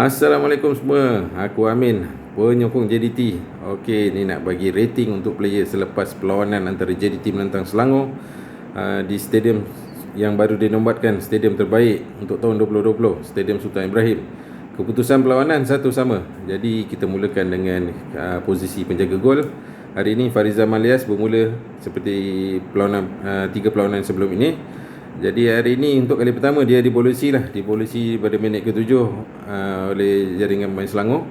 Assalamualaikum semua. Aku Amin, penyokong JDT. Okey, ni nak bagi rating untuk player selepas perlawanan antara JDT menentang Selangor di stadium yang baru dinobatkan stadium terbaik untuk tahun 2020, Stadium Sultan Ibrahim. Keputusan perlawanan satu sama. Jadi kita mulakan dengan posisi penjaga gol. Hari ini Fariza Malias bermula seperti perlawanan 3 perlawanan sebelum ini. Jadi hari ini untuk kali pertama dia dibolisi pada minit ke-7 oleh jaringan pemain Selangor.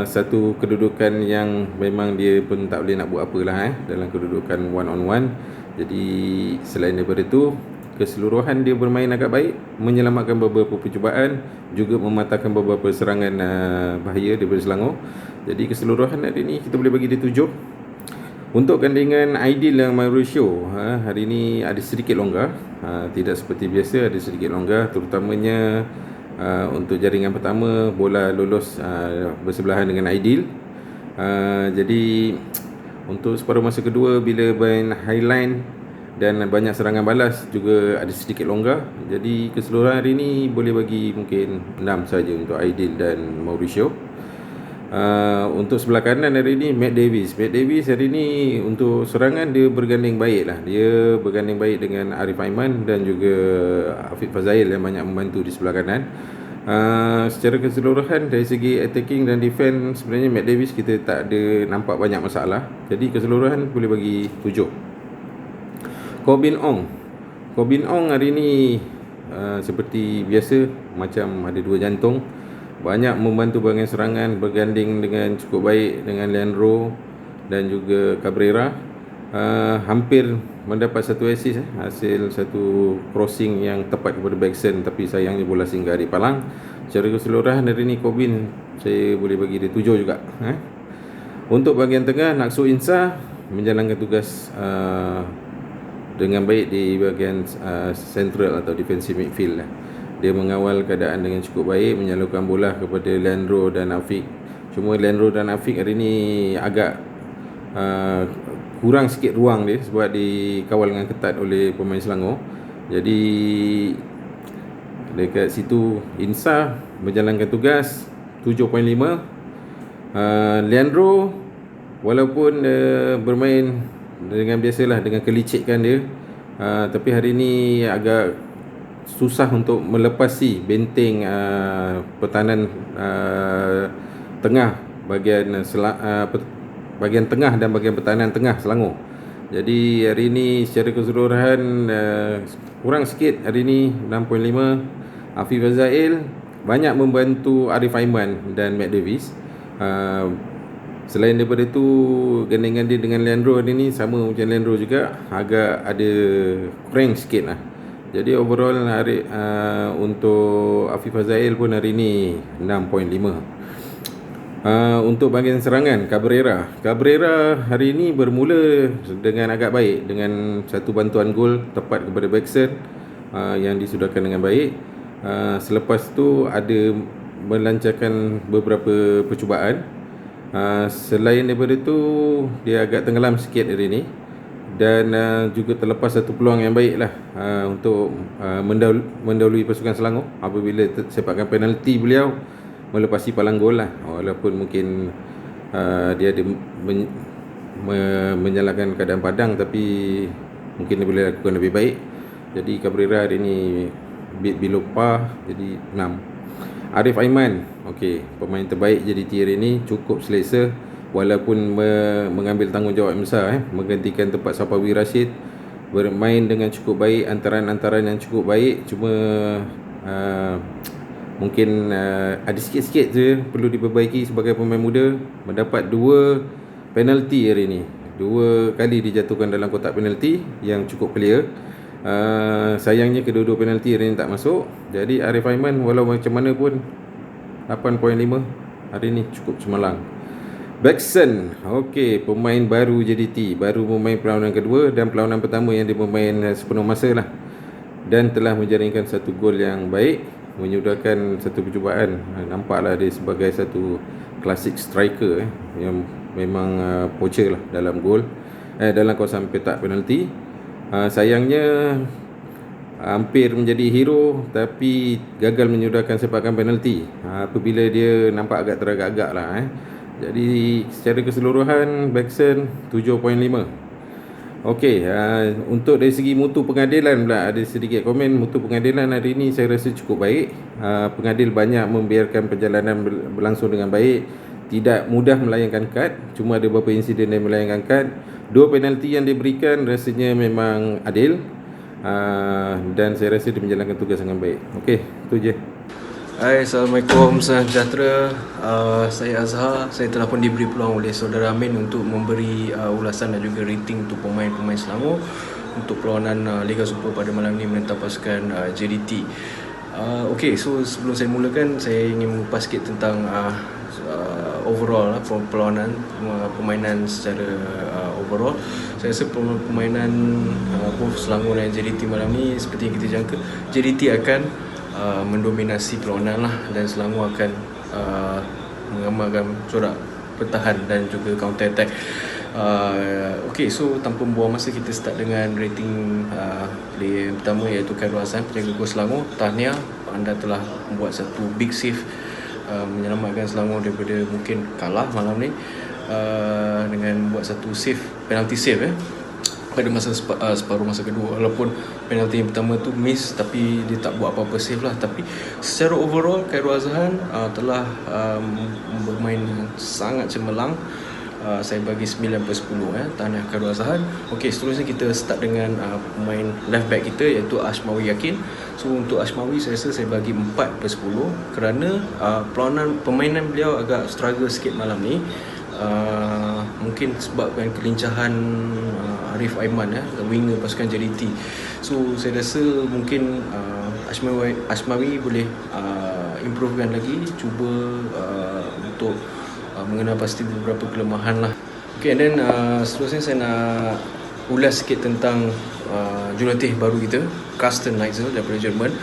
Satu kedudukan yang memang dia pun tak boleh nak buat apalah dalam kedudukan one on one. Jadi selain daripada itu, keseluruhan dia bermain agak baik, menyelamatkan beberapa percubaan, juga mematahkan beberapa serangan bahaya daripada Selangor. Jadi keseluruhan hari ini kita boleh bagi dia 7. Untuk gandingan Aidil dan Mauricio, hari ini ada sedikit longgar, tidak seperti biasa, ada sedikit longgar, terutamanya untuk jaringan pertama bola lolos bersebelahan dengan Aidil. Jadi untuk separuh masa kedua bila main highline dan banyak serangan balas juga ada sedikit longgar. Jadi keseluruhan hari ini boleh bagi mungkin 6 saja untuk Aidil dan Mauricio. Untuk sebelah kanan hari ini Matt Davis hari ini untuk serangan dia berganding baik lah. Dia berganding baik dengan Arif Aiman dan juga Afiq Fazail yang banyak membantu di sebelah kanan. Secara keseluruhan dari segi attacking dan defense, sebenarnya Matt Davis kita tak ada nampak banyak masalah. Jadi keseluruhan boleh bagi 7. Corbin Ong hari ini seperti biasa macam ada 2 jantung, banyak membantu bahagian serangan, berganding dengan cukup baik dengan Leandro dan juga Cabrera. Hampir mendapat satu assist hasil satu crossing yang tepat kepada Baxen, tapi sayangnya bola singgah di palang. Secara keseluruhan hari ini Corbin saya boleh bagi dia 7 juga. Untuk bahagian tengah, Naksu Insa menjalankan tugas dengan baik di bahagian central atau defensive midfield lah. Dia mengawal keadaan dengan cukup baik, menyalurkan bola kepada Leandro dan Afiq. Cuma Leandro dan Afiq hari ni agak kurang sikit ruang dia sebab dikawal dengan ketat oleh pemain Selangor. Jadi dekat situ Insa menjalankan tugas 7.5. Leandro walaupun bermain dengan biasalah dengan kelicikan dia, tapi hari ni agak susah untuk melepasi benteng pertahanan tengah bahagian tengah dan bahagian pertahanan tengah Selangor. Jadi hari ini secara keseluruhan kurang sikit hari ini 6.5. Afiq Fazail banyak membantu Arif Aiman dan Matt Davis. Selain daripada itu, gandingan dia dengan Leandro hari ni sama macam Leandro juga, agak ada kurang sikit lah. Jadi overall hari untuk Afiq Fazail pun hari ni 6.5. Untuk bahagian serangan, Cabrera hari ini bermula dengan agak baik dengan satu bantuan gol tepat kepada Baxen yang disudahkan dengan baik. Selepas tu ada melancarkan beberapa percubaan. Selain daripada tu, dia agak tenggelam sikit hari ni. Dan juga terlepas satu peluang yang baik lah untuk mendahului pasukan Selangor apabila sepakan penalti beliau melepasi palang gol lah. Walaupun mungkin dia ada menyalahkan keadaan padang, tapi mungkin dia boleh lakukan lebih baik. Jadi Cabrera hari ni bit below par, jadi 6. Arif Aiman, pemain terbaik JDT hari ni, cukup selesa walaupun mengambil tanggungjawab yang besar, menggantikan tempat Sapawi Rashid, bermain dengan cukup baik, antaran-antaran yang cukup baik. Cuma mungkin ada sikit-sikit je perlu diperbaiki sebagai pemain muda. Mendapat 2 penalti hari ni, 2 kali dijatuhkan dalam kotak penalti yang cukup clear. Sayangnya kedua-dua penalti hari ni tak masuk. Jadi Arif Aiman walau macam mana pun 8.5 hari ni cukup cemerlang. Baxen, pemain baru JDT, baru memain perlawanan kedua dan perlawanan pertama yang dia bermain sepenuh masa lah, dan telah menjaringkan satu gol yang baik, menyudahkan satu percubaan. Nampaklah dia sebagai satu klasik striker yang memang poacher lah dalam gol dalam kawasan petak penalti. Sayangnya hampir menjadi hero tapi gagal menyudahi sepakan penalti apabila dia nampak agak teragak-agak lah. Jadi secara keseluruhan Baxen 7.5. Okey, untuk dari segi mutu pengadilan pula, ada sedikit komen. Mutu pengadilan hari ini saya rasa cukup baik. Pengadil banyak membiarkan perjalanan berlangsung dengan baik, tidak mudah melayangkan kad. Cuma ada beberapa insiden yang melayangkan kad. 2 penalti yang diberikan rasanya memang adil, dan saya rasa dia menjalankan tugas dengan baik. Okey, itu je. Hai, Assalamualaikum, salam sejahtera. Saya Azhar. Saya telah pun diberi peluang oleh saudara Amin untuk memberi ulasan dan juga rating untuk pemain-pemain Selangor untuk perlawanan Liga Super pada malam ini menentang pasukan JDT. Okey, so sebelum saya mulakan, saya ingin mengupas sikit tentang overall perlawanan, permainan secara overall. Saya rasa permainan both Selangor dan JDT malam ni seperti yang kita jangka, JDT akan mendominasi perlawanan lah, dan Selangor akan mengamalkan corak bertahan dan juga counter attack. Okay, so tanpa membuang masa, kita start dengan rating player yang pertama, iaitu Khairul Hasan, penjaga gol Selangor. Tahniah, anda telah membuat satu big save, menyelamatkan Selangor daripada mungkin kalah malam ni, dengan buat satu save, penalty save pada masa separuh masa kedua. Walaupun penalti yang pertama tu miss, tapi dia tak buat apa-apa save lah. Tapi secara overall Khairul Hasan telah bermain sangat cemerlang. Saya bagi 9/10. Tahniah Khairul Hasan. Okey, seterusnya kita start dengan pemain left back kita, iaitu Ashmawi Yakin. So untuk Ashmawi, saya rasa saya bagi 4/10 kerana permainan beliau agak struggle sikit malam ni. Mungkin sebabkan kelincahan Arif Aiman, winger pasukan JDT. So saya rasa mungkin Ashmawi boleh improvekan lagi, cuba untuk mengenal pasti beberapa kelemahan lah. Okay, and then seterusnya saya nak ulas sikit tentang jurulatih baru kita, Carsten Neitzel daripada Jerman.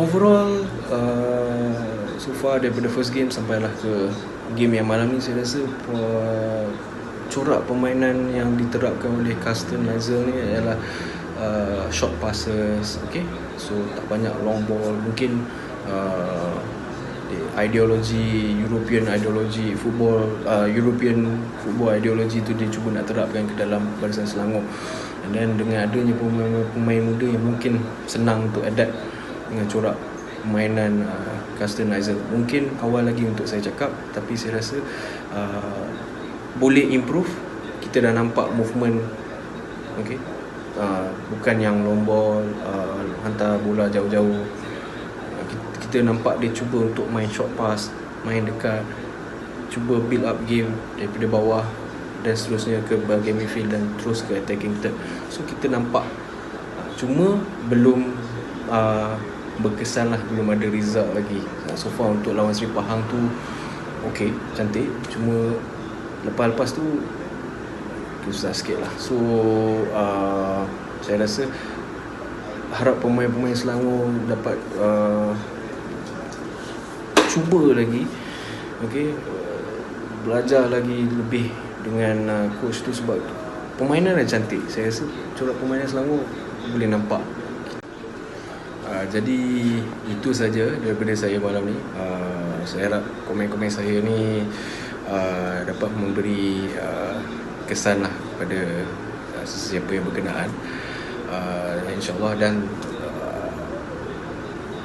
Overall so far daripada first game sampailah ke game yang malam ni, saya rasa corak permainan yang diterapkan oleh Carsten Neitzel ni adalah short passes. Okay, so tak banyak long ball. Mungkin ideologi European ideologi football, European football ideologi tu dia cuba nak terapkan ke dalam barisan Selangor. And then dengan adanya pemain muda yang mungkin senang untuk adapt dengan corak permainan Carsten Neitzel, mungkin awal lagi untuk saya cakap, tapi saya rasa boleh improve. Kita dah nampak movement, okay, bukan yang long ball, hantar bola jauh-jauh. Kita nampak dia cuba untuk main short pass, main dekat, cuba build up game daripada bawah dan seterusnya ke bahagian midfield dan terus ke attacking third. So kita nampak, cuma belum berkesan lah, belum ada result lagi. So far untuk lawan Seri Pahang tu okay, cantik, cuma lepas-lepas tu susah sikit lah. So saya rasa harap pemain-pemain Selangor dapat cuba lagi, okay, belajar lagi lebih dengan coach tu, sebab permainan dah cantik. Saya rasa corak permainan Selangor boleh nampak. Jadi itu saja daripada saya malam ni. Saya harap komen-komen saya ni dapat memberi kesan lah pada sesiapa yang berkenaan, InsyaAllah. Dan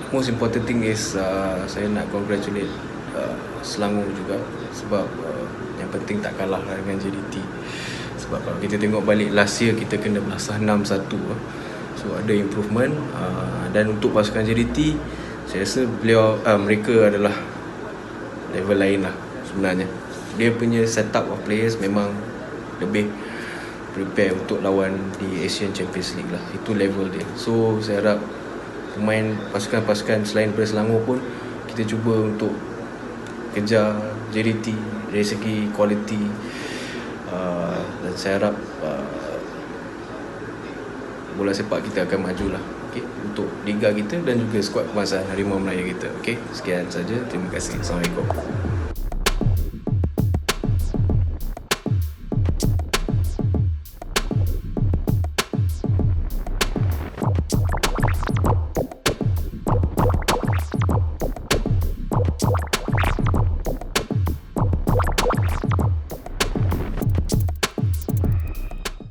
most important thing is saya nak congratulate Selangor juga, sebab yang penting tak kalah lah dengan JDT. Sebab kalau kita tengok balik last year, kita kena belasah 6-1. So ada improvement. Dan untuk pasukan JDT, saya rasa mereka adalah level lain lah sebenarnya. Dia punya setup of players memang lebih prepare untuk lawan di Asian Champions League lah. Itu level dia. So saya harap pemain pasukan-pasukan selain daripada Selangor pun kita cuba untuk kejar JDT dari segi quality, dan saya harap bola sepak kita akan majulah, okay, untuk liga kita dan juga skuad kebangsaan Harimau Melaya kita. Okay, sekian saja. Terima kasih. Assalamualaikum.